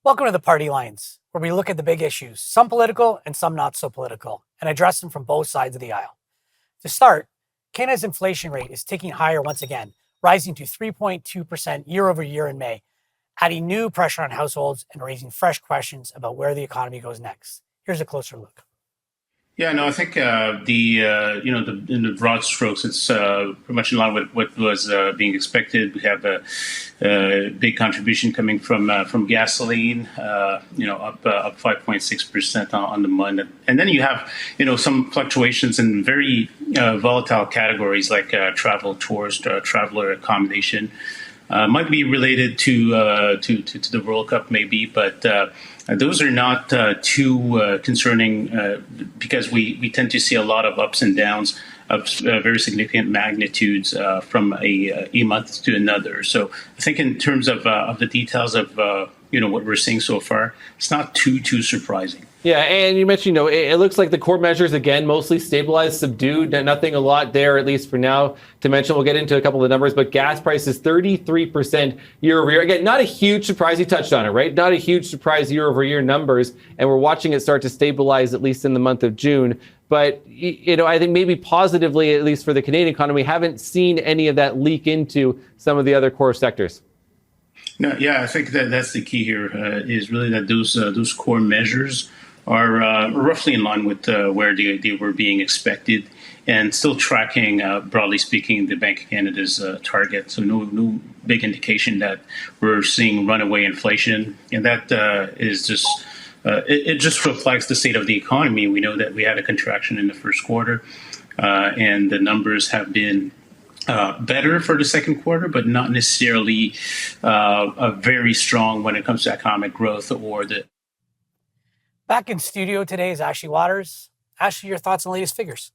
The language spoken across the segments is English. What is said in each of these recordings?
Welcome to the Party Lines, where we look at the big issues, some political and some not so political, and address them from both sides of the aisle. To start, Canada's inflation rate is ticking higher once again, rising to 3.2% year over year in May, adding new pressure on households and raising fresh questions about where the economy goes next. Here's a closer look. Yeah, no, I think in the broad strokes, it's pretty much in line with what was being expected. We have a big contribution coming from gasoline, up 5.6% on the month, and then you have some fluctuations in very volatile categories like travel, tours, traveler accommodation. Might be related to the World Cup, maybe, but those are not too concerning because we tend to see a lot of ups and downs of very significant magnitudes from a month to another. So I think in terms of the details of what we're seeing so far, it's not too surprising. Yeah, and you mentioned, it looks like the core measures, again, mostly stabilized, subdued, nothing a lot there, at least for now, to mention. We'll get into a couple of the numbers, but gas prices 33% year over year. Again, not a huge surprise. You touched on it, right? Not a huge surprise year over year numbers, and we're watching it start to stabilize, at least in the month of June. But, I think maybe positively, at least for the Canadian economy, haven't seen any of that leak into some of the other core sectors. No, yeah, I think that's the key here, is really that those core measures are roughly in line with where they were being expected, and still tracking, broadly speaking, the Bank of Canada's target. So no big indication that we're seeing runaway inflation, and that is just it just reflects the state of the economy. We know that we had a contraction in the first quarter, and the numbers have been better for the second quarter, but not necessarily very strong when it comes to economic growth or the. Back in studio today is Ashley Waters. Ashley, your thoughts on the latest figures?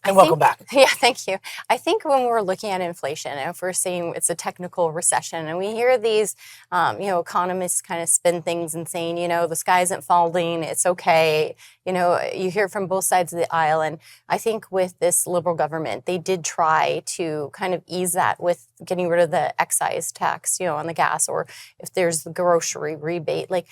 And welcome back. Yeah, thank you. I think when we're looking at inflation, and if we're saying it's a technical recession, and we hear these, economists kind of spin things and saying, the sky isn't falling, it's okay. You hear from both sides of the aisle. And I think with this Liberal government, they did try to kind of ease that with getting rid of the excise tax, on the gas, or if there's the grocery rebate. Like,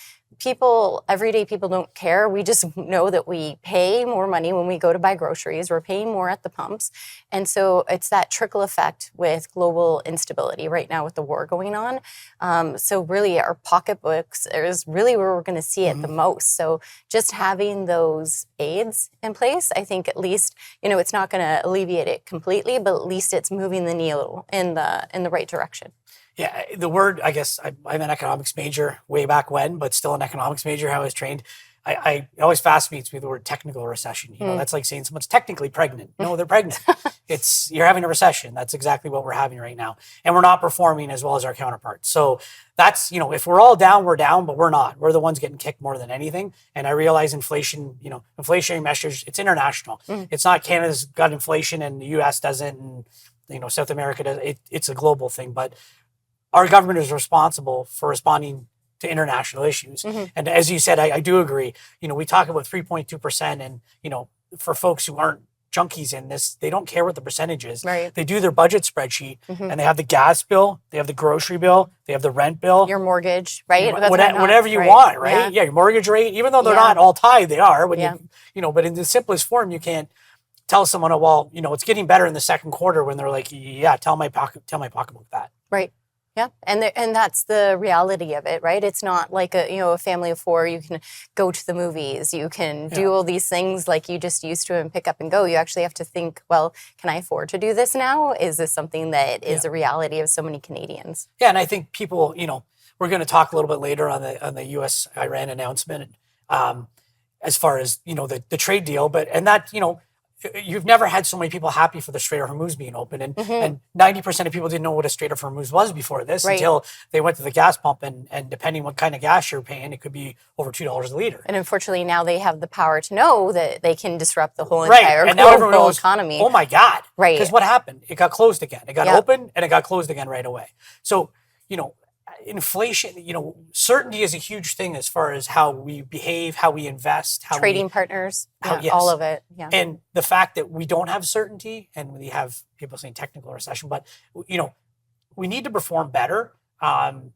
everyday people don't care. We just know that we pay more money when we go to buy groceries. We're paying more at the pumps. And so it's that trickle effect with global instability right now with the war going on. So really our pocketbooks is really where we're going to see it the most. So just having those aids in place, I think at least, it's not going to alleviate it completely, but at least it's moving the needle in the right direction. Yeah, the word, I guess, I'm an economics major way back when, but still an economics major, how I was trained. It always fascinates me the word technical recession. That's like saying someone's technically pregnant. No, they're pregnant. You're having a recession. That's exactly what we're having right now. And we're not performing as well as our counterparts. So that's, if we're all down, we're down, but we're not. We're the ones getting kicked more than anything. And I realize inflation, inflationary measures, it's international. It's not Canada's got inflation and the US doesn't, and, South America does. It's a global thing. But our government is responsible for responding to international issues. And as you said, I do agree. We talk about 3.2%, and, for folks who aren't junkies in this, they don't care what the percentage is. Right. They do their budget spreadsheet, and they have the gas bill, they have the grocery bill, they have the rent bill. Your mortgage, right? Whatever you want, right? Yeah, your mortgage rate, even though they're not all tied, they are. But in the simplest form, you can't tell someone, it's getting better in the second quarter when they're like, yeah, tell my pocketbook that. Right. Yeah, and that's the reality of it, right? It's not like a family of four. You can go to the movies, you can do all these things like you just used to and pick up and go. You actually have to think, well, can I afford to do this now? Is this something that is a reality of so many Canadians? Yeah, and I think people, we're going to talk a little bit later on the U.S.-Iran announcement, as far as the trade deal, and that you've never had so many people happy for the Strait of Hormuz being open. And 90% of people didn't know what a Strait of Hormuz was before this until they went to the gas pump. And depending what kind of gas you're paying, it could be over $2 a liter. And unfortunately, now they have the power to know that they can disrupt the whole entire global economy. Oh, my God. Right. Because what happened? It got closed again. It got open and it got closed again right away. So, inflation, certainty is a huge thing as far as how we behave, how we invest, trading partners, all of it. Yeah. And the fact that we don't have certainty, and we have people saying technical recession, but we need to perform better. And,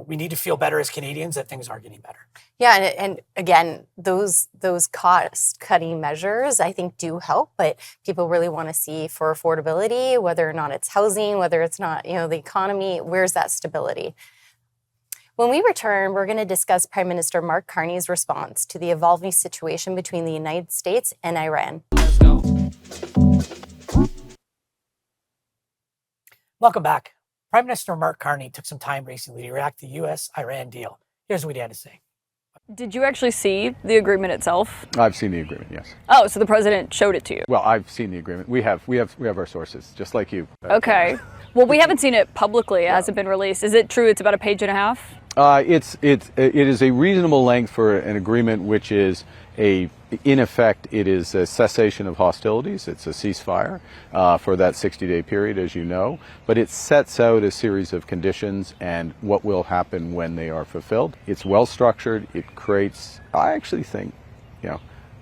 we need to feel better as Canadians that things are getting better. Yeah, and again, those cost-cutting measures, I think, do help, but people really want to see for affordability, whether or not it's housing, whether it's not, the economy, where's that stability? When we return, we're going to discuss Prime Minister Mark Carney's response to the evolving situation between the United States and Iran. Let's go. Welcome back. Prime Minister Mark Carney took some time recently to react to the U.S.-Iran deal. Here's what he had to say. Did you actually see the agreement itself? I've seen the agreement, yes. Oh, so the president showed it to you? Well, I've seen the agreement. We have our sources, just like you. Okay. Well, we haven't seen it publicly. It hasn't been released. Is it true it's about a page and a half? It is a reasonable length for an agreement, which is in effect, it is a cessation of hostilities. It's a ceasefire for that 60-day period, as you know. But it sets out a series of conditions and what will happen when they are fulfilled. It's well structured. It creates, I actually think,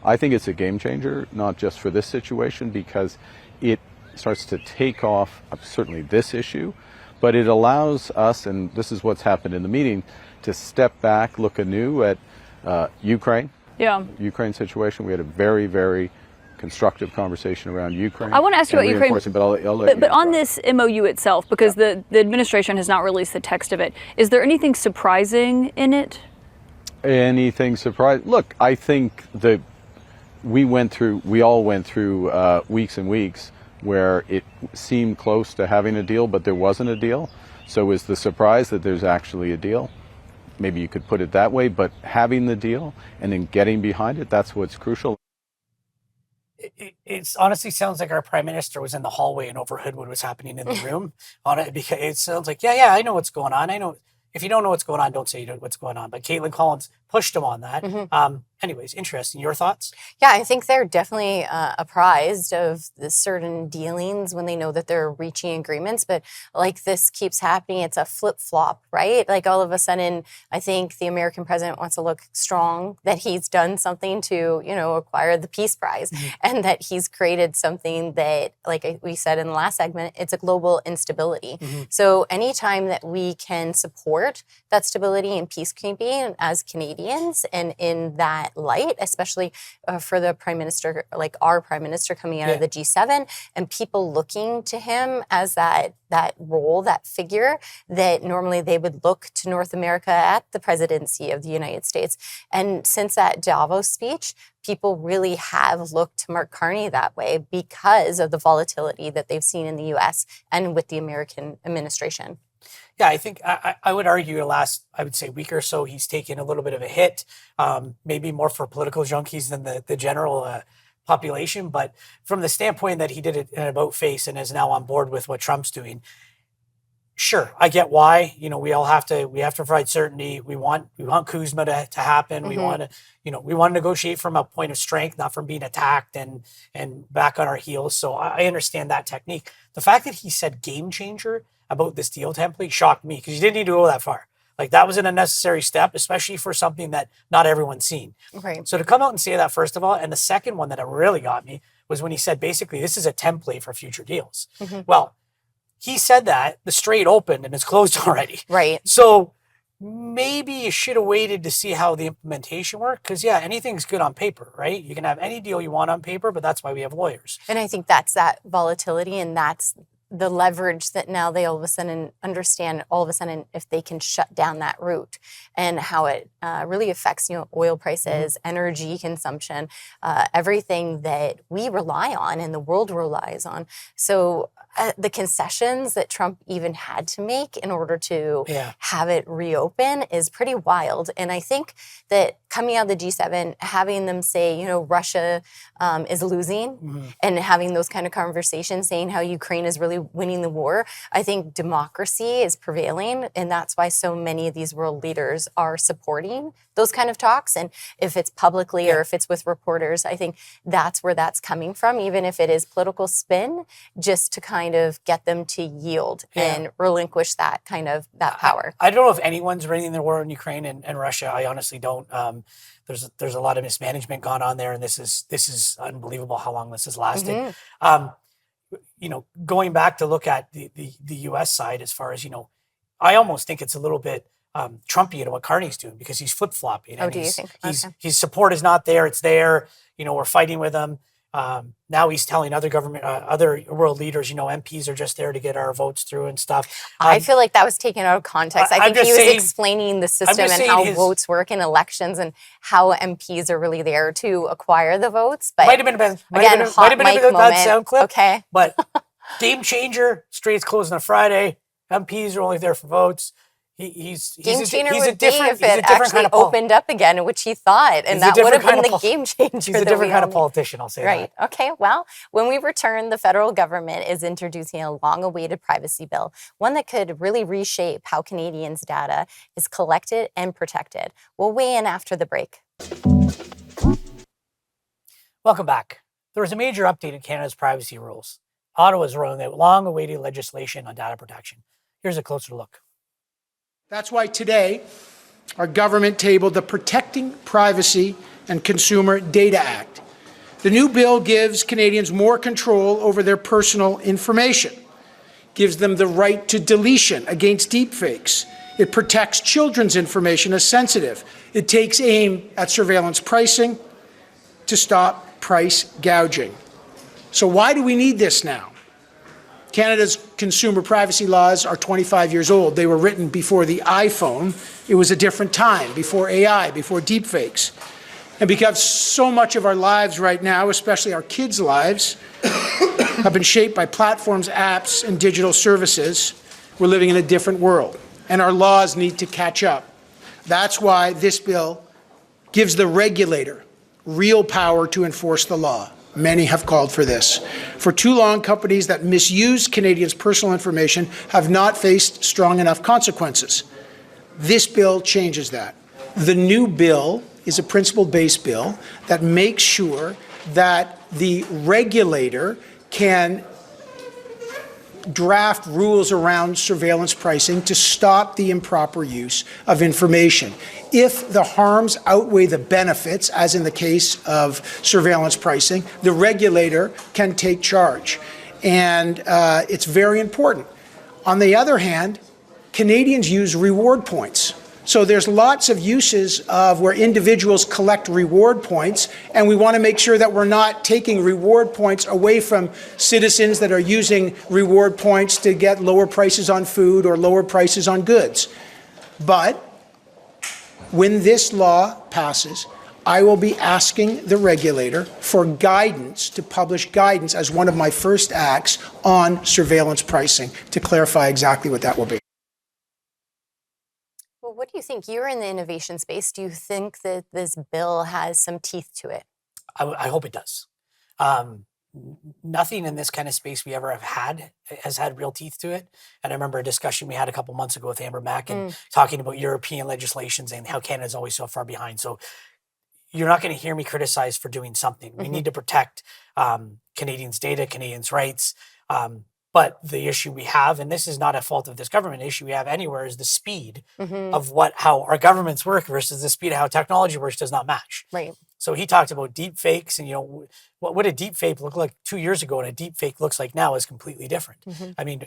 I think it's a game changer, not just for this situation, because it starts to take off certainly this issue, but it allows us, and this is what's happened in the meeting, to step back, look anew at Ukraine. Yeah. Ukraine situation. We had a very, very constructive conversation around Ukraine. I want to ask you about Ukraine, but I'll let you but on this MOU itself, because the administration has not released the text of it, is there anything surprising in it? Anything surprising? Look, I think that we all went through weeks and weeks where it seemed close to having a deal, but there wasn't a deal. So is the surprise that there's actually a deal? Maybe you could put it that way, but having the deal and then getting behind it, that's what's crucial. It honestly sounds like our prime minister was in the hallway and overheard what was happening in the room on it, because it sounds like, yeah, I know what's going on. I know. If you don't know what's going on, don't say you know what's going on. But Caitlin Collins pushed him on that. Anyways, interesting. Your thoughts? Yeah, I think they're definitely apprised of the certain dealings when they know that they're reaching agreements. But like this keeps happening, it's a flip-flop, right? Like all of a sudden, I think the American president wants to look strong, that he's done something to, acquire the Peace Prize, and that he's created something that, like we said in the last segment, it's a global instability. So anytime that we can support that stability and peacekeeping as Canadians, and in that light, especially for the prime minister, like our prime minister coming out of the G7, and people looking to him as that role, that figure that normally they would look to North America at the presidency of the United States. And since that Davos speech, people really have looked to Mark Carney that way because of the volatility that they've seen in the U.S. and with the American administration. Yeah, I think I would argue the last, I would say, week or so, he's taken a little bit of a hit, maybe more for political junkies than the general population. But from the standpoint that he did it in an about face and is now on board with what Trump's doing, sure, I get why. We have to provide certainty. We want Kuzma to happen. We want to, we want to negotiate from a point of strength, not from being attacked and back on our heels. So I understand that technique. The fact that he said game changer about this deal template shocked me, because you didn't need to go that far. Like, that was an unnecessary step, especially for something that not everyone's seen. Right. So to come out and say that, first of all, and the second one that really got me was when he said, basically, this is a template for future deals. Well, he said that, the strait opened and it's closed already. Right. So maybe you should have waited to see how the implementation worked, because, anything's good on paper, right? You can have any deal you want on paper, but that's why we have lawyers. And I think that's that volatility, and that's the leverage that now they all of a sudden understand, all of a sudden, if they can shut down that route, and how it really affects, oil prices, energy consumption, everything that we rely on and the world relies on. So the concessions that Trump even had to make in order to have it reopen is pretty wild. And I think that coming out of the G7, having them say, Russia is losing, and having those kind of conversations, saying how Ukraine is really winning the war, I think democracy is prevailing. And that's why so many of these world leaders are supporting those kind of talks. And if it's publicly or if it's with reporters, I think that's where that's coming from, even if it is political spin, just to kind of get them to yield and relinquish that kind of that power. I don't know if anyone's winning the war in Ukraine and Russia. I honestly don't. There's a lot of mismanagement gone on there, and this is unbelievable how long this has lasted. Going back to look at the U.S. side, as far as I almost think it's a little bit Trumpian to what Carney's doing because he's flip-flopping. Oh, And do you think? Okay. His support is not there. It's there. We're fighting with him. Now he's telling other other world leaders, MPs are just there to get our votes through and stuff. I feel like that was taken out of context. I I'm think he just was saying- explaining the I'm system just and saying how his- votes work in elections and how MPs are really there to acquire the votes. But Might have been a bad mic moment. sound clip. Okay. But game changer, streets closed on a Friday. MPs are only there for votes. He's Game changer he's a would be different, if he's a it different actually kind of opened up again, which he thought, and He's a that would have different been kind the of game changer. He's a that different we kind all of politician, I'll say Right. that. Okay. Well, when we return, the federal government is introducing a long-awaited privacy bill, one that could really reshape how Canadians' data is collected and protected. We'll weigh in after the break. Welcome back. There was a major update in Canada's privacy rules. Ottawa's rolling out long-awaited legislation on data protection. Here's a closer look. That's why today our government tabled the Protecting Privacy and Consumer Data Act. The new bill gives Canadians more control over their personal information, gives them the right to deletion against deepfakes. It protects children's information as sensitive. It takes aim at surveillance pricing to stop price gouging. So why do we need this now? Canada's consumer privacy laws are 25 years old. They were written before the iPhone. It was a different time, before AI, before deepfakes. And because so much of our lives right now, especially our kids' lives, have been shaped by platforms, apps, and digital services, we're living in a different world. And our laws need to catch up. That's why this bill gives the regulator real power to enforce the law. Many have called for this. For too long, companies that misuse Canadians' personal information have not faced strong enough consequences. This bill changes that. The new bill is a principle-based bill that makes sure that the regulator can draft rules around surveillance pricing to stop the improper use of information. If the harms outweigh the benefits, as in the case of surveillance pricing, the regulator can take charge. And it's very important. On the other hand, Canadians use reward points. So there's lots of uses of where individuals collect reward points, and we want to make sure that we're not taking reward points away from citizens that are using reward points to get lower prices on food or lower prices on goods. But when this law passes, I will be asking the regulator for guidance, to publish guidance as one of my first acts on surveillance pricing, to clarify exactly what that will be. Well, what do you think? You're in the innovation space. Do you think that this bill has some teeth to it? I hope it does. Nothing in this kind of space we ever have had has had real teeth to it. And I remember a discussion we had a couple months ago with Amber Mack and talking about European legislations and how Canada is always so far behind. So you're not going to hear me criticize for doing something. We need to protect Canadians' data, Canadians' rights. But the issue we have, and this is not a fault of this government, issue we have anywhere, is the speed of how our governments work versus the speed of how technology works does not match. Right. So he talked about deep fakes, and what would a deep fake look like 2 years ago, and a deep fake looks like now is completely different. I mean,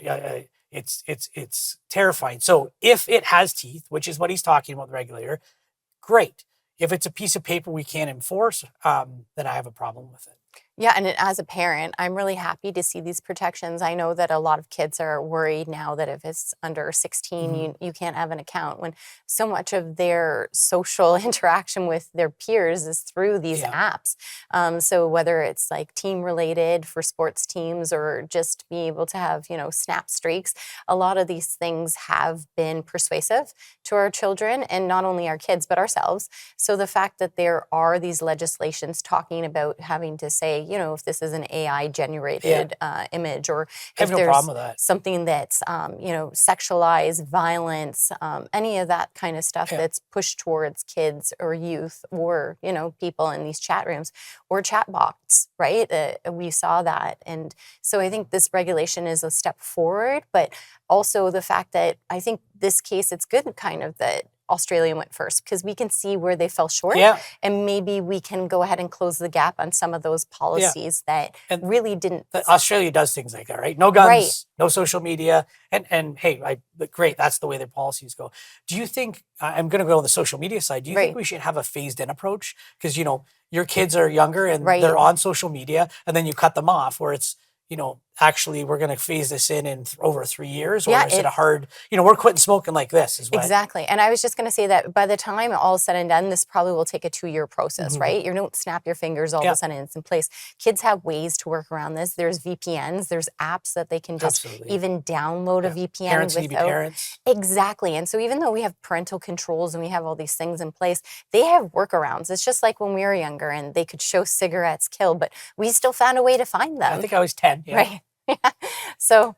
it's terrifying. So if it has teeth, which is what he's talking about, the regulator, great. If it's a piece of paper we can't enforce, then I have a problem with it. Yeah, and as a parent, I'm really happy to see these protections. I know that a lot of kids are worried now that if it's under 16, you can't have an account, when so much of their social interaction with their peers is through these apps. So whether it's like team related for sports teams or just being able to have, snap streaks, a lot of these things have been persuasive to our children, and not only our kids, but ourselves. So the fact that there are these legislations talking about having to say, if this is an AI generated image, or I have if no problem with that. something that's, sexualized violence, any of that kind of stuff that's pushed towards kids or youth or, people in these chat rooms or chat bots, right? We saw that. And so I think this regulation is a step forward, but also the fact that I think this case, it's good kind of that Australia went first, because we can see where they fell short, and maybe we can go ahead and close the gap on some of those policies that really didn't. Australia does things like that, right? No guns, no social media, and hey, great, that's the way their policies go. Do you think, I'm going to go on the social media side, do you think we should have a phased-in approach? Because, you know, your kids are younger and they're on social media, and then you cut them off, where it's, you know, actually we're going to phase this in over 3 years, or is it a hard, you know, we're quitting smoking like this is what. Exactly. And I was just going to say that by the time all is said and done, this probably will take a 2-year process, right? You don't snap your fingers, all of a sudden it's in place. Kids have ways to work around this. There's VPNs, there's apps that they can just even download a VPN. Parents need to be parents. Exactly. And so even though we have parental controls and we have all these things in place, they have workarounds. It's just like when we were younger and they could show cigarettes kill, but we still found a way to find them. I think I was 10. Right. So,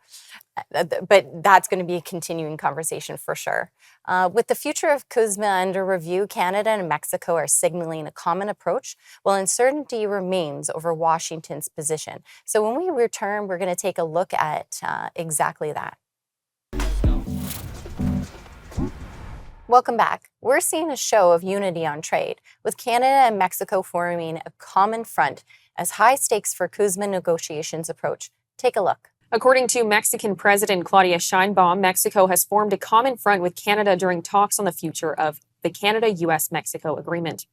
but that's going to be a continuing conversation for sure. With the future of CUSMA under review, Canada and Mexico are signaling a common approach, while uncertainty remains over Washington's position. So when we return, we're going to take a look at exactly that. Welcome back. We're seeing a show of unity on trade, with Canada and Mexico forming a common front as high stakes for CUSMA negotiations approach. Take a look. According to Mexican President Claudia Sheinbaum, Mexico has formed a common front with Canada during talks on the future of the Canada-U.S.-Mexico agreement.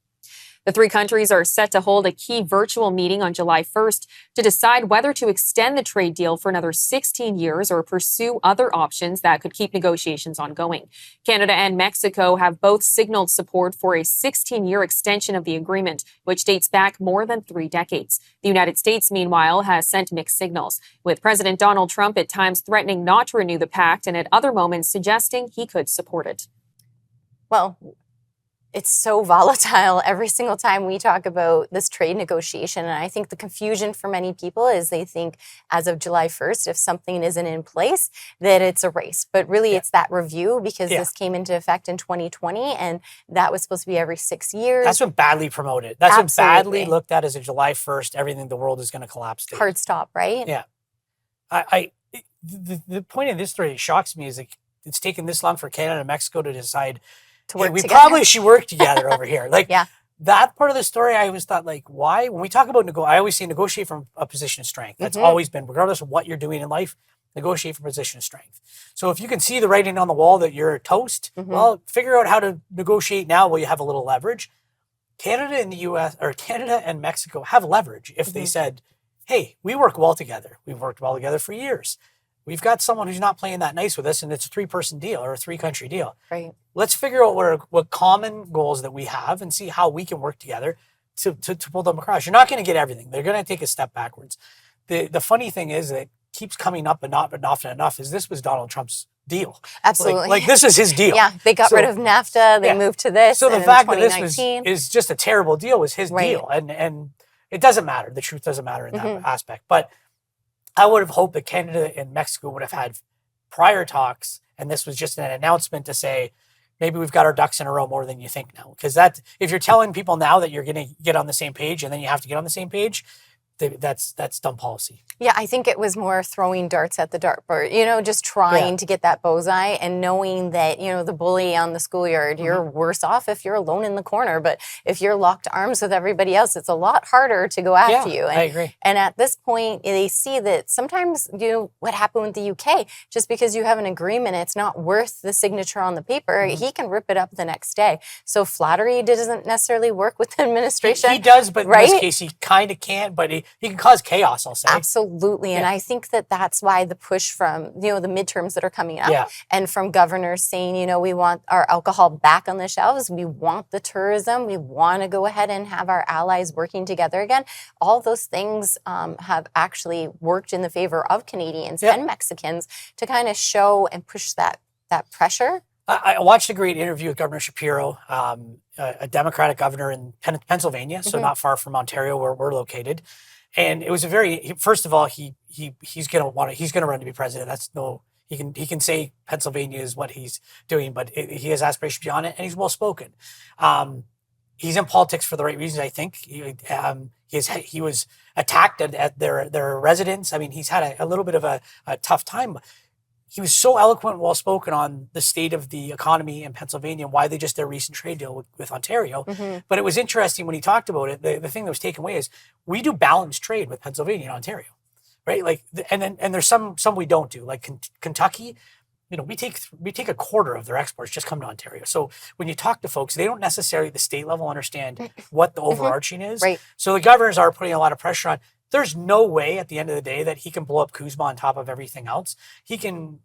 The three countries are set to hold a key virtual meeting on July 1st to decide whether to extend the trade deal for another 16 years or pursue other options that could keep negotiations ongoing. Canada and Mexico have both signaled support for a 16-year extension of the agreement, which dates back more than 3 decades. The United States, meanwhile, has sent mixed signals, with President Donald Trump at times threatening not to renew the pact and at other moments suggesting he could support it. Well, it's so volatile every single time we talk about this trade negotiation. And I think the confusion for many people is they think as of July 1st, if something isn't in place, that it's a race. But really, it's that review, because this came into effect in 2020, and that was supposed to be every 6 years. That's been badly promoted. That's been badly looked at as a July 1st, everything, the world is going to collapse. Hard stop, right? Yeah. The point of this story shocks me is like, it's taken this long for Canada and Mexico to decide to work together. Probably should work together over here. Like that part of the story, I always thought, like, why? When we talk about I always say negotiate from a position of strength. That's always been, regardless of what you're doing in life, negotiate from a position of strength. So if you can see the writing on the wall that you're toast, well, figure out how to negotiate now while you have a little leverage. Canada and the U.S. or Canada and Mexico have leverage if they said, hey, we work well together. We've worked well together for years. We've got someone who's not playing that nice with us, and it's a 3-person deal or a 3-country deal. Right. Let's figure out what common goals that we have and see how we can work together to pull them across. You're not going to get everything. They're going to take a step backwards. The funny thing is that keeps coming up, but not often enough, is this was Donald Trump's deal. Absolutely. Like this is his deal. Yeah, they got rid of NAFTA. They moved to this. So the fact that this is just a terrible deal was his deal. And it doesn't matter. The truth doesn't matter in that aspect. But I would have hoped that Canada and Mexico would have had prior talks, and this was just an announcement to say, maybe we've got our ducks in a row more than you think now. Because if you're telling people now that you're going to get on the same page and then you have to get on the same page, that's dumb policy. Yeah, I think it was more throwing darts at the dartboard, just trying to get that bullseye and knowing that, the bully on the schoolyard, you're worse off if you're alone in the corner. But if you're locked arms with everybody else, it's a lot harder to go after you. And, I agree. And at this point, they see that sometimes, what happened with the UK, just because you have an agreement, it's not worth the signature on the paper. He can rip it up the next day. So flattery doesn't necessarily work with the administration. He does, but in this case, he kind of can't, but he can cause chaos, I'll say. Absolutely. And I think that's why the push from, the midterms that are coming up and from governors saying, we want our alcohol back on the shelves. We want the tourism. We want to go ahead and have our allies working together again. All those things have actually worked in the favor of Canadians and Mexicans to kind of show and push that pressure. I watched a great interview with Governor Shapiro, a Democratic governor in Pennsylvania, so not far from Ontario, where we're located. And it was first of all, he's going to run to be president. He can say Pennsylvania is what he's doing, but he has aspirations beyond it, and he's well spoken. He's in politics for the right reasons, I think. He was attacked at their residence. I mean, he's had a little bit of a tough time. he was so eloquent and well spoken on the state of the economy in Pennsylvania and why they just did a recent trade deal with Ontario. But it was interesting when he talked about it. The thing that was taken away is we do balanced trade with Pennsylvania and Ontario, right? Like, and there's some we don't do. Like Kentucky, we take a quarter of their exports just come to Ontario. So when you talk to folks, they don't necessarily at the state level understand what the overarching is. Right. So the governors are putting a lot of pressure on. There's no way at the end of the day that he can blow up Kuzma on top of everything else. He can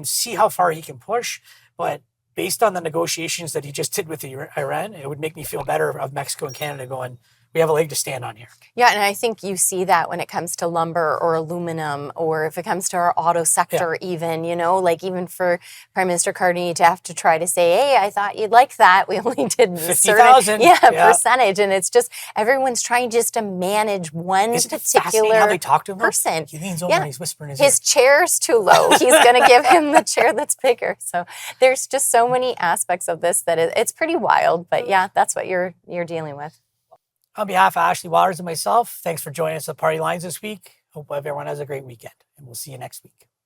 see how far he can push, but based on the negotiations that he just did with Iran, it would make me feel better of Mexico and Canada going, we have a leg to stand on here. Yeah, and I think you see that when it comes to lumber or aluminum, or if it comes to our auto sector even, like even for Prime Minister Carney to have to try to say, hey, I thought you'd like that. We only did 50,000 percentage. And it's just, everyone's trying just to manage one particular how they talk to him, person. He leans over and he's whispering his chair's too low. He's going to give him the chair that's bigger. So there's just so many aspects of this that it's pretty wild. But yeah, that's what you're dealing with. On behalf of Ashley Waters and myself, thanks for joining us at Party Lines this week. Hope everyone has a great weekend, and we'll see you next week.